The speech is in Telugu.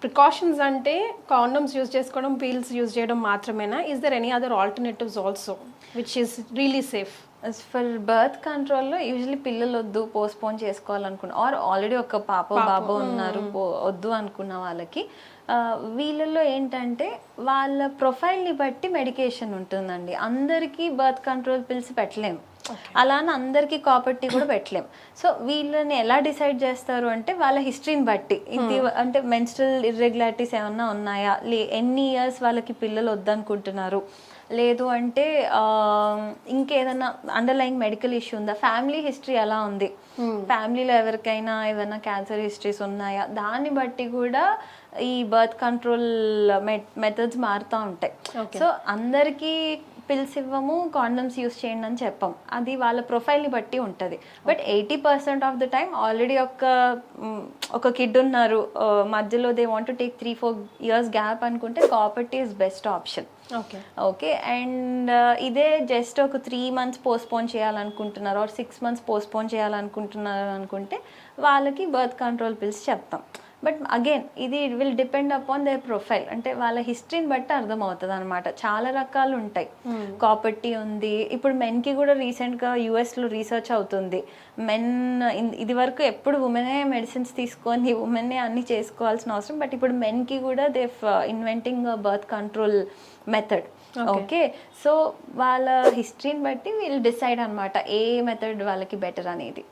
ప్రికాషన్స్ అంటే కాండమ్స్ యూజ్ చేసుకోవడం, పీల్స్ యూజ్ చేయడం మాత్రమేనా? Is there any other alternatives also which is really safe? For birth కంట్రోల్లో యూజువలీ పిల్లలు వద్దు, పోస్ట్పోన్ చేసుకోవాలనుకున్న ఆర్ ఆల్రెడీ ఒక బాబు ఉన్నారు వద్దు అనుకున్న వాళ్ళకి వీళ్ళల్లో ఏంటంటే వాళ్ళ ప్రొఫైల్ని బట్టి మెడికేషన్ ఉంటుందండి. అందరికీ బర్త్ కంట్రోల్ పిల్స్ పెట్టలేము, అలానే అందరికీ కాపర్ టీ కూడా పెట్టలేం. సో వీళ్ళని ఎలా డిసైడ్ చేస్తారు అంటే వాళ్ళ హిస్టరీని బట్టి, ఇది అంటే మెన్స్ట్రల్ ఇర్రెగ్యులారిటీస్ ఏమన్నా ఉన్నాయా, ఎన్ని ఇయర్స్ వాళ్ళకి పిల్లలు వద్దనుకుంటున్నారు, లేదు అంటే ఇంకేదైనా అండర్లైన్ మెడికల్ ఇష్యూ ఉందా, ఫ్యామిలీ హిస్టరీ ఎలా ఉంది, ఫ్యామిలీలో ఎవరికైనా ఏదైనా క్యాన్సర్ హిస్టరీస్ ఉన్నాయా, దాన్ని బట్టి కూడా ఈ బర్త్ కంట్రోల్ మెథడ్స్ మారుతూ ఉంటాయి. సో అందరికీ పిల్స్ ఇవ్వము, కాండమ్స్ యూస్ చేయండి అని చెప్పం, అది వాళ్ళ ప్రొఫైల్ని బట్టి ఉంటుంది. But 80% of the time already ఒక కిడ్ ఉన్నారు, మధ్యలో they want to take 3-4 years gap అనుకుంటే copper T is best option. Okay, and ఇదే జస్ట్ ఒక 3 months పోస్ట్పోన్ చేయాలనుకుంటున్నారు ఆర్ 6 months పోస్ట్పోన్ చేయాలనుకుంటున్నారు అనుకుంటే వాళ్ళకి బర్త్ కంట్రోల్ పిల్స్ చెప్తాం. బట్ అగైన్ ఇది will depend upon their profile, అంటే వాళ్ళ హిస్టరీని బట్టి అర్థమవుతుంది అనమాట. చాలా రకాలు ఉంటాయి. కాపర్ టీ ఉంది, ఇప్పుడు మెన్కి కూడా రీసెంట్గా యూఎస్లో రీసెర్చ్ అవుతుంది. మెన్ ఇది వరకు ఎప్పుడు ఉమెనే మెడిసిన్స్ తీసుకొని ఉమెనే అన్ని చేసుకోవాల్సిన అవసరం, బట్ ఇప్పుడు మెన్కి కూడా they inventing birth control method. Okay, so వాళ్ళ హిస్టరీని బట్టి వీళ్ళు డిసైడ్ అనమాట ఏ మెథడ్ వాళ్ళకి బెటర్ అనేది.